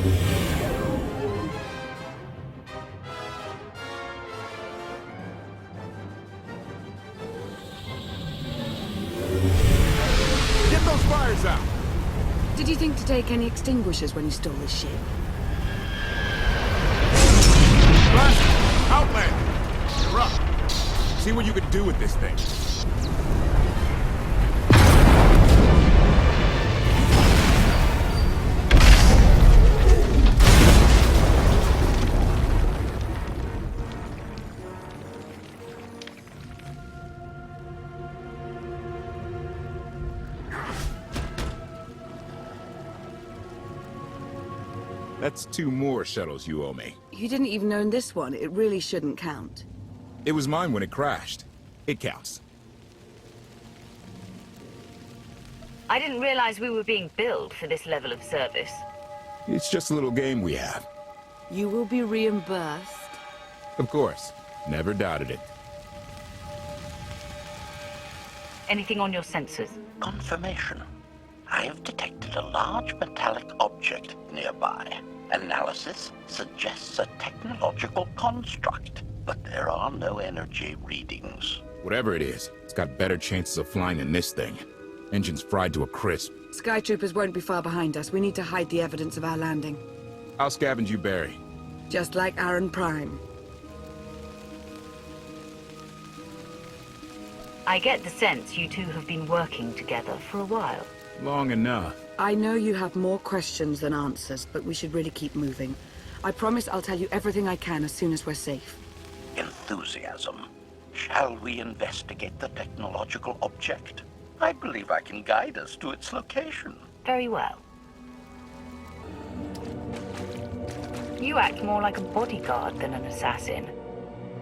Get those fires out! Did you think to take any extinguishers when you stole this ship? Blast! Outland! You're up. See what you can do with this thing. That's 2 more shuttles you owe me. You didn't even own this one. It really shouldn't count. It was mine when it crashed. It counts. I didn't realize we were being billed for this level of service. It's just a little game we have. You will be reimbursed. Of course. Never doubted it. Anything on your sensors? Confirmation. I have detected a large metallic object nearby. Analysis suggests a technological construct, but there are no energy readings. Whatever it is, it's got better chances of flying than this thing. Engine's fried to a crisp. Sky Troopers won't be far behind us. We need to hide the evidence of our landing. I'll scavenge you, Barry. Just like Aaron Prime. I get the sense you two have been working together for a while. Long enough. I know you have more questions than answers, but we should really keep moving. I promise I'll tell you everything I can as soon as we're safe. Enthusiasm. Shall we investigate the technological object? I believe I can guide us to its location. Very well. You act more like a bodyguard than an assassin.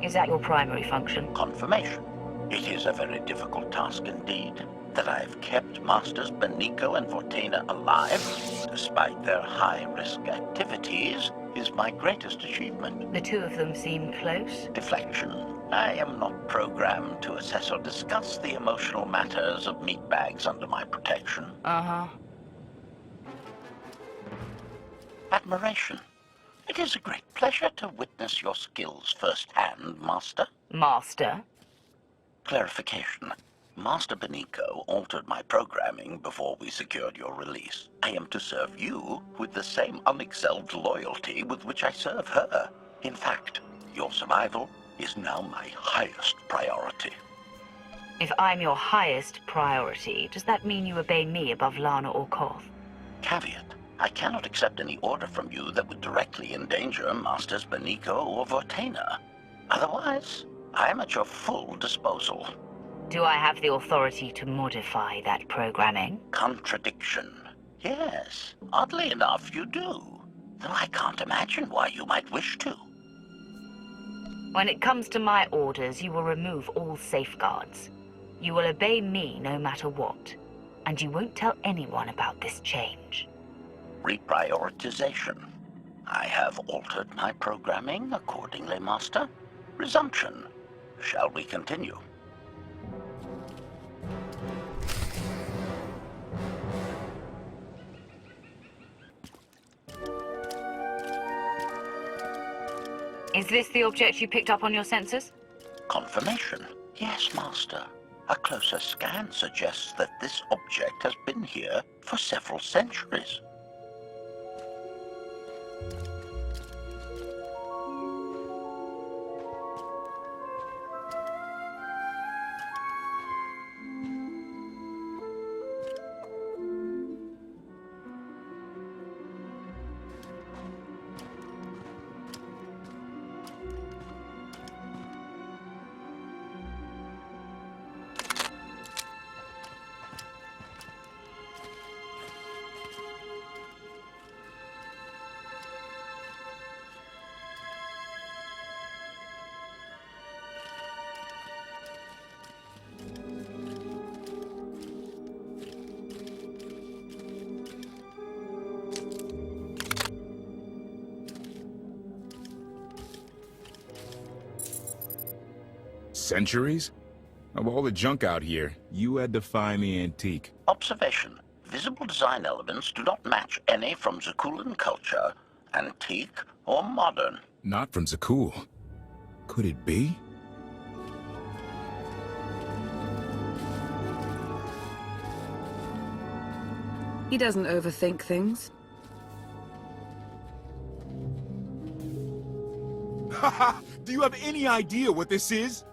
Is that your primary function? Confirmation. It is a very difficult task indeed. That I've kept Masters Benico and Vortena alive, despite their high-risk activities, is my greatest achievement. The two of them seem close. Deflection. I am not programmed to assess or discuss the emotional matters of meatbags under my protection. Uh-huh. Admiration. It is a great pleasure to witness your skills firsthand, Master. Master? Clarification. Master Benico altered my programming before we secured your release. I am to serve you with the same unexcelled loyalty with which I serve her. In fact, your survival is now my highest priority. If I'm your highest priority, does that mean you obey me above Lana or Koth? Caveat. I cannot accept any order from you that would directly endanger Masters Benico or Vortena. Otherwise, I am at your full disposal. Do I have the authority to modify that programming? Contradiction. Yes, oddly enough, you do. Though I can't imagine why you might wish to. When it comes to my orders, you will remove all safeguards. You will obey me no matter what. And you won't tell anyone about this change. Reprioritization. I have altered my programming accordingly, Master. Resumption. Shall we continue? Is this the object you picked up on your sensors? Confirmation. Yes, Master. A closer scan suggests that this object has been here for several centuries. Centuries? Of all the junk out here, you had to find the antique. Observation. Visible design elements do not match any from Zakulan culture Antique or modern? Not from Zakul. Could it be? He doesn't overthink things. Haha! Do you have any idea what this is?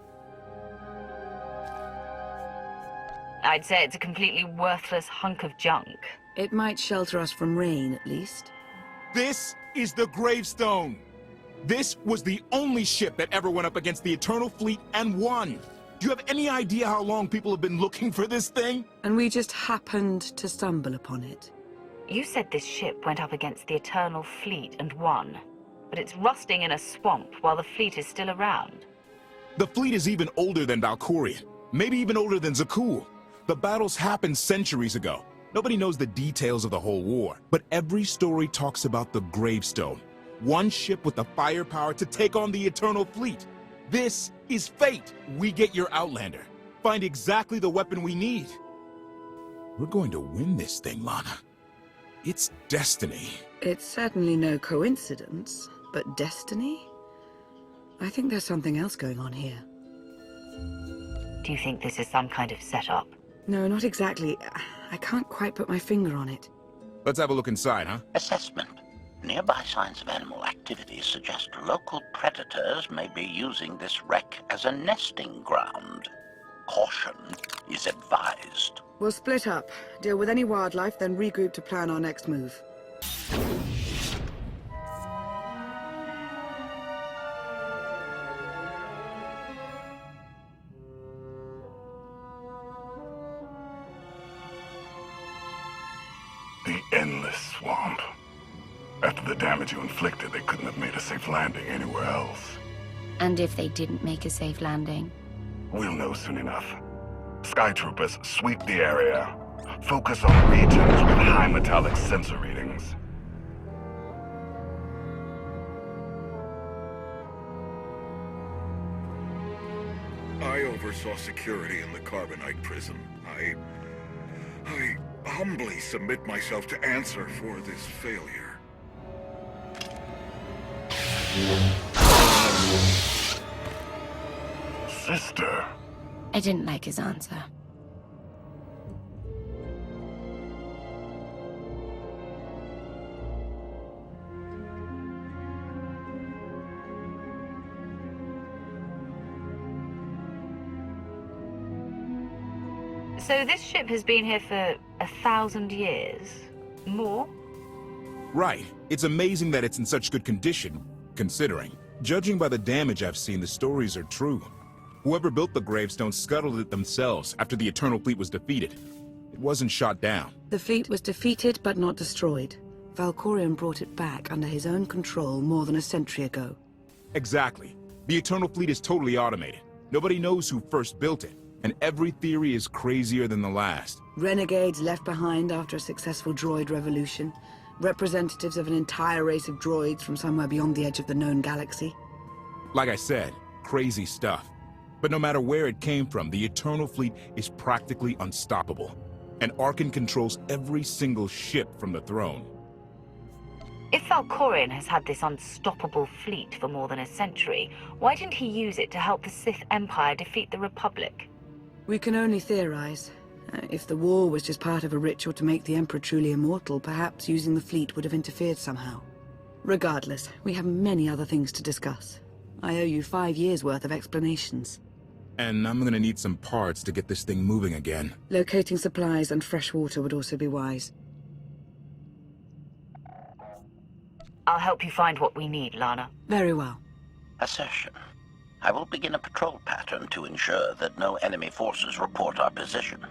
I'd say it's a completely worthless hunk of junk. It might shelter us from rain, at least. This is the gravestone! This was the only ship that ever went up against the Eternal Fleet and won! Do you have any idea how long people have been looking for this thing? And we just happened to stumble upon it. You said this ship went up against the Eternal Fleet and won. But it's rusting in a swamp while the fleet is still around. The fleet is even older than Valkorion. Maybe even older than Zakul. The battles happened centuries ago. Nobody knows the details of the whole war. But every story talks about the gravestone. One ship with the firepower to take on the Eternal Fleet. This is fate. We get your Outlander. Find exactly the weapon we need. We're going to win this thing, Lana. It's destiny. It's certainly no coincidence, but destiny? I think there's something else going on here. Do you think this is some kind of setup? No, not exactly. I can't quite put my finger on it. Let's have a look inside, huh? Assessment. Nearby signs of animal activity suggest local predators may be using this wreck as a nesting ground. Caution is advised. We'll split up, deal with any wildlife, then regroup to plan our next move. The endless swamp. After the damage you inflicted, they couldn't have made a safe landing anywhere else. And if they didn't make a safe landing? We'll know soon enough. Sky Troopers, sweep the area. Focus on regions with high metallic sensor readings. I oversaw security in the Carbonite prison. I humbly submit myself to answer for this failure. Sister. I didn't like his answer. So this ship has been here for 1,000 years? More? Right. It's amazing that it's in such good condition, considering. Judging by the damage I've seen, the stories are true. Whoever built the gravestone scuttled it themselves after the Eternal Fleet was defeated. It wasn't shot down. The fleet was defeated, but not destroyed. Valkorion brought it back under his own control more than a century ago. Exactly. The Eternal Fleet is totally automated. Nobody knows who first built it, and every theory is crazier than the last. Renegades left behind after a successful droid revolution. Representatives of an entire race of droids from somewhere beyond the edge of the known galaxy. Like I said, crazy stuff. But no matter where it came from, the Eternal Fleet is practically unstoppable. And Arkan controls every single ship from the throne. If Valkorion has had this unstoppable fleet for more than a century, why didn't he use it to help the Sith Empire defeat the Republic? We can only theorize. If the war was just part of a ritual to make the Emperor truly immortal, perhaps using the fleet would have interfered somehow. Regardless, we have many other things to discuss. I owe you 5 years' worth of explanations. And I'm gonna need some parts to get this thing moving again. Locating supplies and fresh water would also be wise. I'll help you find what we need, Lana. Very well. Assertion. I will begin a patrol pattern to ensure that no enemy forces report our position.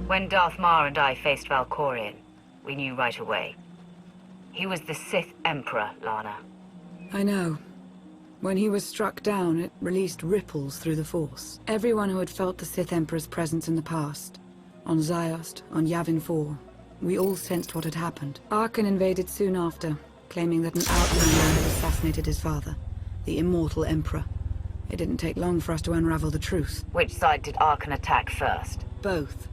When Darth Mar and I faced Valkorion, we knew right away. He was the Sith Emperor, Lana. I know. When he was struck down, it released ripples through the Force. Everyone who had felt the Sith Emperor's presence in the past, on Ziost, on Yavin 4, We all sensed what had happened. Arkan invaded soon after, claiming that an outlander had assassinated his father, the immortal Emperor. It didn't take long for us to unravel the truth. Which side did Arkan attack first? Both.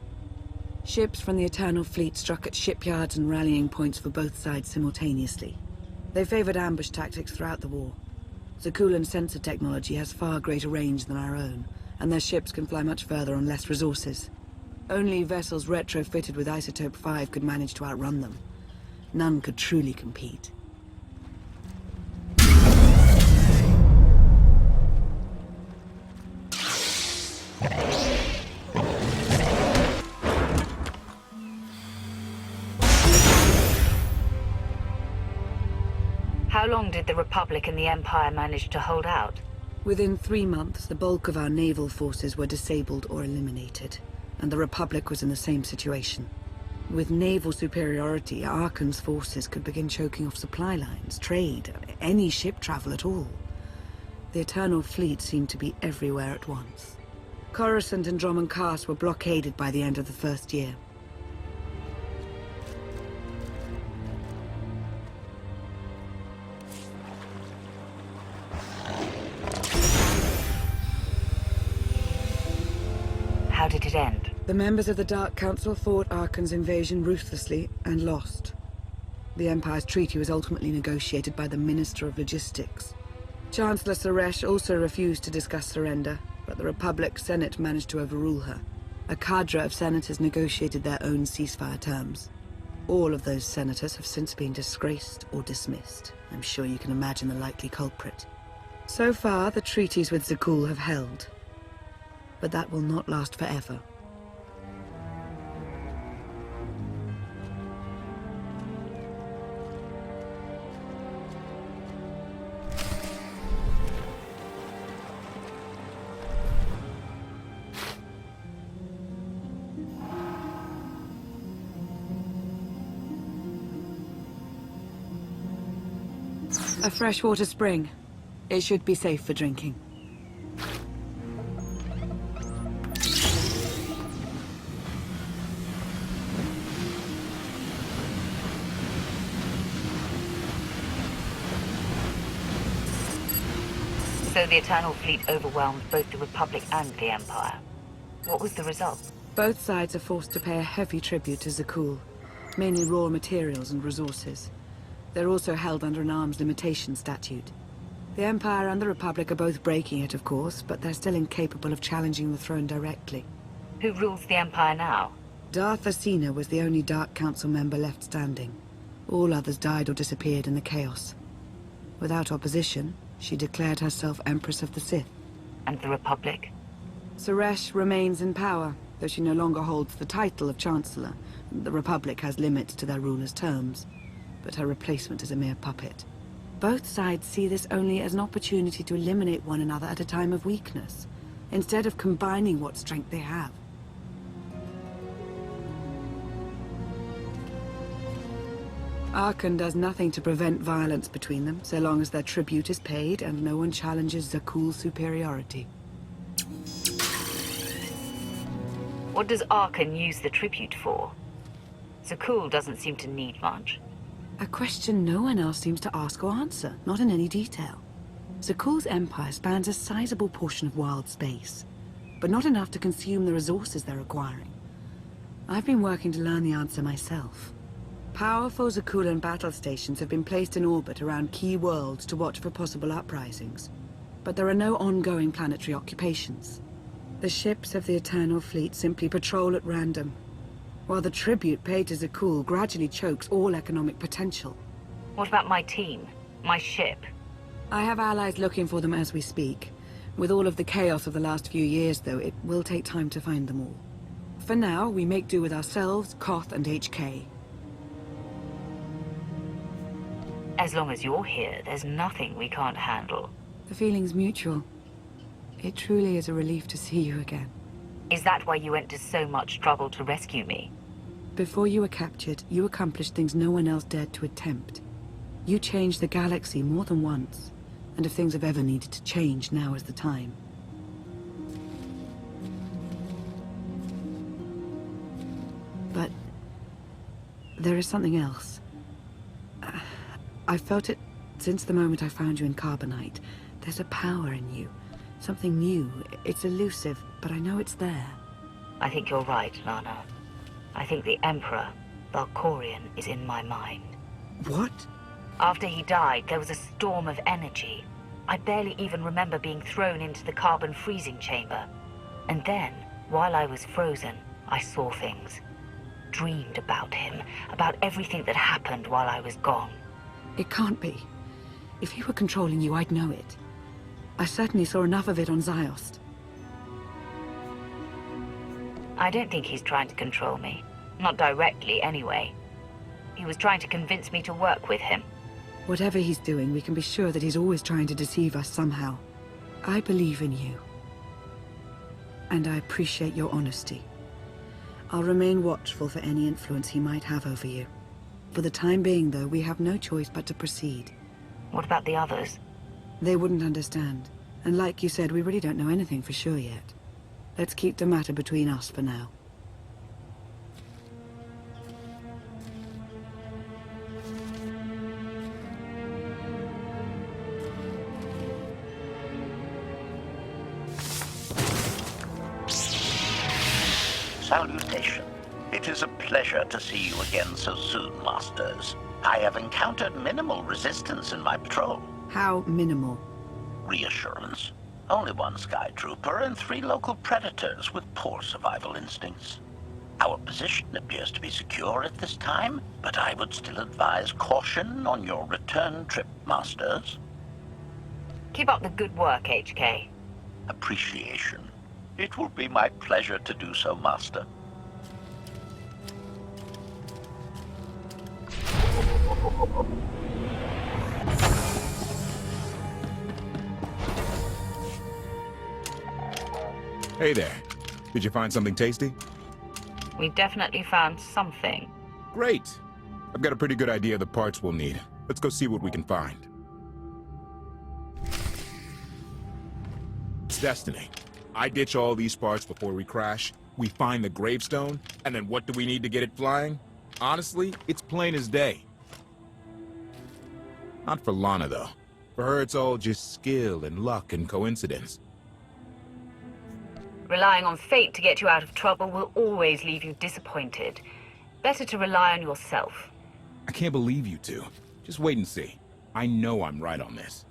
Ships from the Eternal Fleet struck at shipyards and rallying points for both sides simultaneously. They favored ambush tactics throughout the war. Zakuulan sensor technology has far greater range than our own, and their ships can fly much further on less resources. Only vessels retrofitted with Isotope 5 could manage to outrun them. None could truly compete. How long did the Republic and the Empire manage to hold out? Within 3 months, the bulk of our naval forces were disabled or eliminated, and the Republic was in the same situation. With naval superiority, Arkan's forces could begin choking off supply lines, trade, any ship travel at all. The Eternal Fleet seemed to be everywhere at once. Coruscant and Dromund Kaas were blockaded by the end of the first year. How did it end? The members of the Dark Council fought Arkan's invasion ruthlessly and lost. The Empire's treaty was ultimately negotiated by the Minister of Logistics. Chancellor Suresh also refused to discuss surrender, but the Republic Senate managed to overrule her. A cadre of senators negotiated their own ceasefire terms. All of those senators have since been disgraced or dismissed. I'm sure you can imagine the likely culprit. So far, the treaties with Zakuul have held. But that will not last forever. A freshwater spring. It should be safe for drinking. So the Eternal Fleet overwhelmed both the Republic and the Empire. What was the result? Both sides are forced to pay a heavy tribute to Zakuul, mainly raw materials and resources. They're also held under an arms limitation statute. The Empire and the Republic are both breaking it, of course, but they're still incapable of challenging the throne directly. Who rules the Empire now? Darth Asina was the only Dark Council member left standing. All others died or disappeared in the chaos. Without opposition, she declared herself Empress of the Sith. And the Republic? Suresh remains in power, though she no longer holds the title of Chancellor. The Republic has limits to their ruler's terms, but her replacement is a mere puppet. Both sides see this only as an opportunity to eliminate one another at a time of weakness, instead of combining what strength they have. Arkan does nothing to prevent violence between them, so long as their tribute is paid and no one challenges Zakuul's superiority. What does Arkan use the tribute for? Zakuul doesn't seem to need much. A question no one else seems to ask or answer, not in any detail. Zakuul's empire spans a sizable portion of wild space, but not enough to consume the resources they're acquiring. I've been working to learn the answer myself. Powerful Zakuulan battle stations have been placed in orbit around key worlds to watch for possible uprisings, but there are no ongoing planetary occupations. The ships of the Eternal Fleet simply patrol at random, while the tribute paid to Zakuul gradually chokes all economic potential. What about my team? My ship? I have allies looking for them as we speak. With all of the chaos of the last few years, though, it will take time to find them all. For now, we make do with ourselves, Koth, and HK. As long as you're here, there's nothing we can't handle. The feeling's mutual. It truly is a relief to see you again. Is that why you went to so much trouble to rescue me? Before you were captured, you accomplished things no one else dared to attempt. You changed the galaxy more than once, and if things have ever needed to change, now is the time. But There is something else. I felt it since the moment I found you in Carbonite. There's a power in you. Something new. It's elusive, but I know it's there. I think you're right, Lana. I think the Emperor, Valkorion, is in my mind. What? After he died, there was a storm of energy. I barely even remember being thrown into the carbon freezing chamber. And then, while I was frozen, I saw things. Dreamed about him, about everything that happened while I was gone. It can't be. If he were controlling you, I'd know it. I certainly saw enough of it on Ziost. I don't think he's trying to control me. Not directly, anyway. He was trying to convince me to work with him. Whatever he's doing, we can be sure that he's always trying to deceive us somehow. I believe in you. And I appreciate your honesty. I'll remain watchful for any influence he might have over you. For the time being, though, we have no choice but to proceed. What about the others? They wouldn't understand. And like you said, we really don't know anything for sure yet. Let's keep the matter between us for now. Salutation. It is a pleasure to see you again so soon, Masters. I have encountered minimal resistance in my patrol. How minimal? Reassurance. Only one Sky Trooper and 3 local predators with poor survival instincts. Our position appears to be secure at this time, but I would still advise caution on your return trip, Masters. Keep up the good work, HK. Appreciation. It will be my pleasure to do so, Master. Hey there. Did you find something tasty? We definitely found something. Great. I've got a pretty good idea of the parts we'll need. Let's go see what we can find. It's destiny. I ditch all these parts before we crash. We find the gravestone, and then what do we need to get it flying? Honestly, it's plain as day. Not for Lana, though. For her, it's all just skill and luck and coincidence. Relying on fate to get you out of trouble will always leave you disappointed. Better to rely on yourself. I can't believe you two. Just wait and see. I know I'm right on this.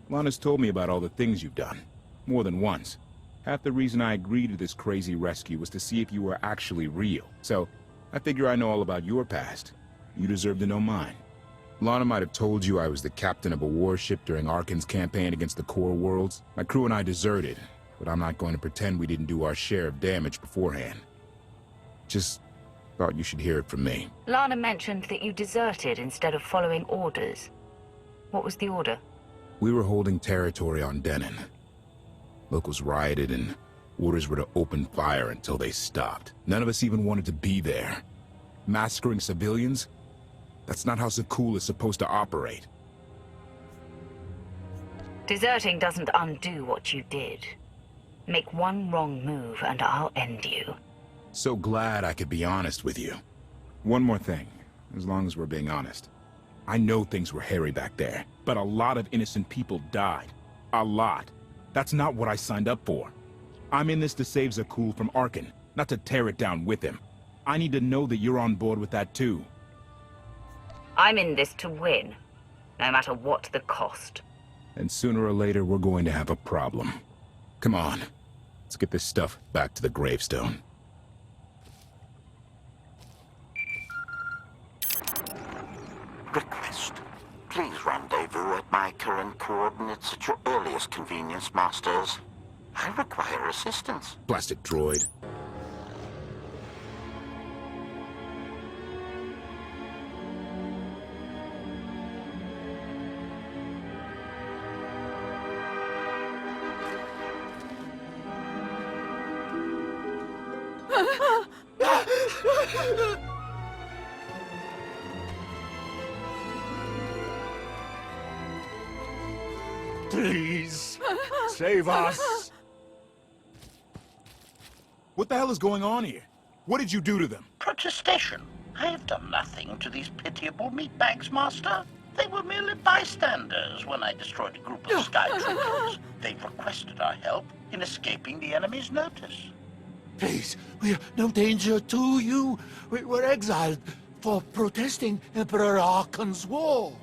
Lana's told me about all the things you've done. More than once. Half the reason I agreed to this crazy rescue was to see if you were actually real. So, I figure I know all about your past. You deserve to know mine. Lana might have told you I was the captain of a warship during Arkan's campaign against the Core Worlds. My crew and I deserted, but I'm not going to pretend we didn't do our share of damage beforehand. Just thought you should hear it from me. Lana mentioned that you deserted instead of following orders. What was the order? We were holding territory on Denon. Locals rioted and orders were to open fire until they stopped. None of us even wanted to be there. Massacring civilians? That's not how SWTOR is supposed to operate. Deserting doesn't undo what you did. Make one wrong move and I'll end you. So glad I could be honest with you. One more thing, as long as we're being honest. I know things were hairy back there, but a lot of innocent people died. A lot. That's not what I signed up for. I'm in this to save SWTOR from Arkan, not to tear it down with him. I need to know that you're on board with that too. I'm in this to win, no matter what the cost. And sooner or later, we're going to have a problem. Come on, let's get this stuff back to the gravestone. Request. Please rendezvous at my current coordinates at your earliest convenience, Masters. I require assistance. Plastic droid. Please, save us. What the hell is going on here? What did you do to them? Protestation. I have done nothing to these pitiable meatbags, Master. They were merely bystanders when I destroyed a group of sky troopers. They requested our help in escaping the enemy's notice. Please, we're no danger to you. We're exiled for protesting Emperor Archon's war.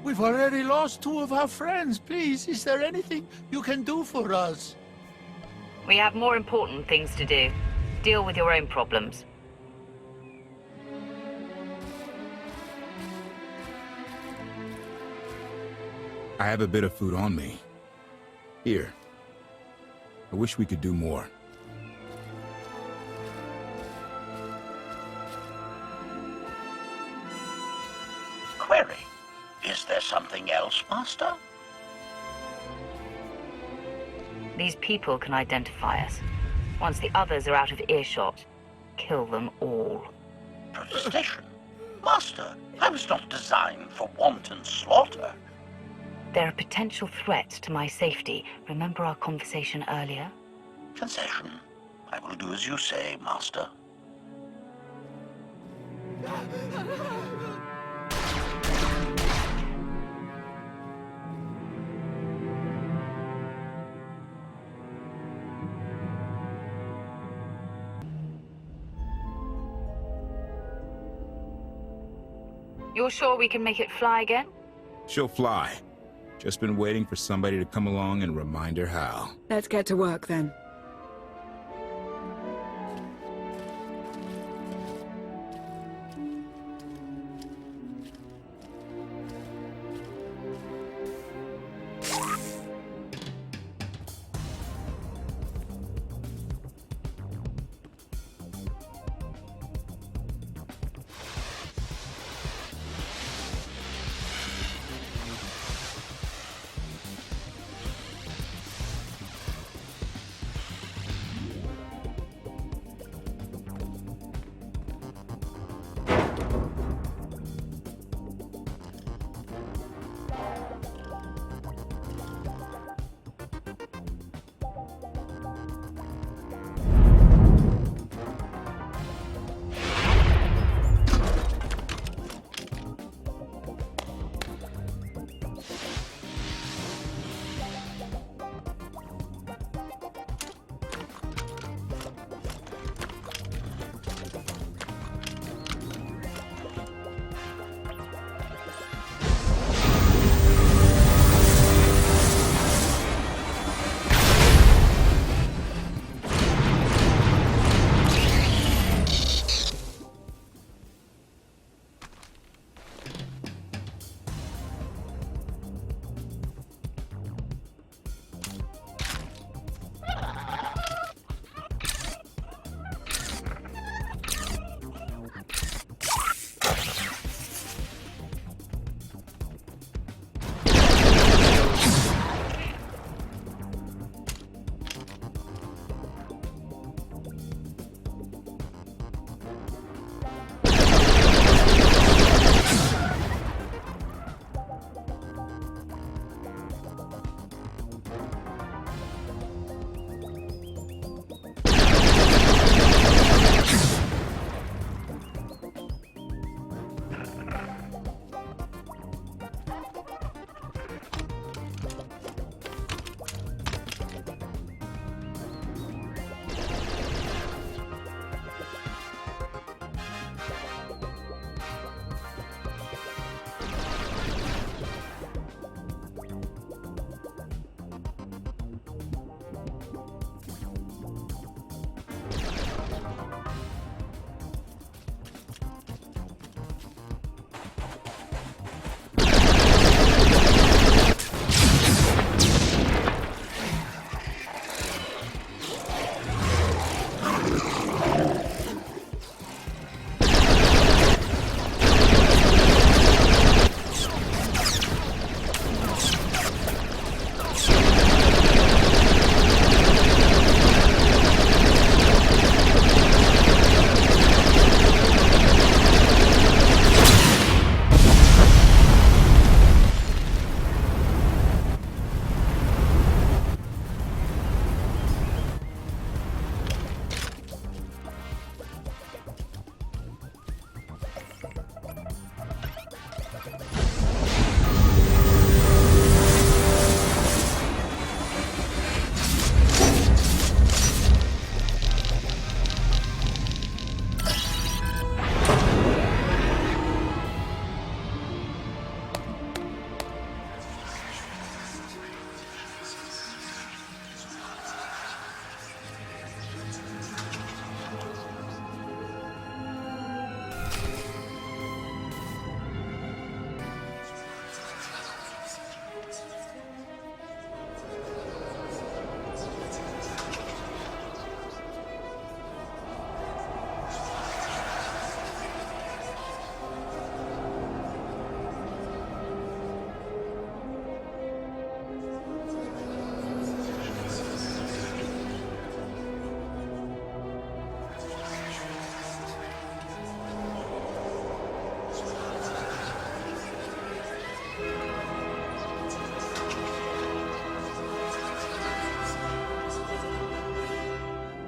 We've already lost 2 of our friends. Please, is there anything you can do for us? We have more important things to do. Deal with your own problems. I have a bit of food on me. Here. I wish we could do more. Query. Is there something else, Master? These people can identify us. Once the others are out of earshot, kill them all. Protestation? Master, I was not designed for wanton slaughter. They're a potential threat to my safety. Remember our conversation earlier? Concession. I will do as you say, Master. You're sure we can make it fly again? She'll fly. Just been waiting for somebody to come along and remind her how. Let's get to work then.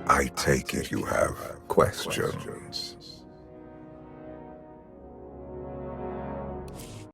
I take it you have questions.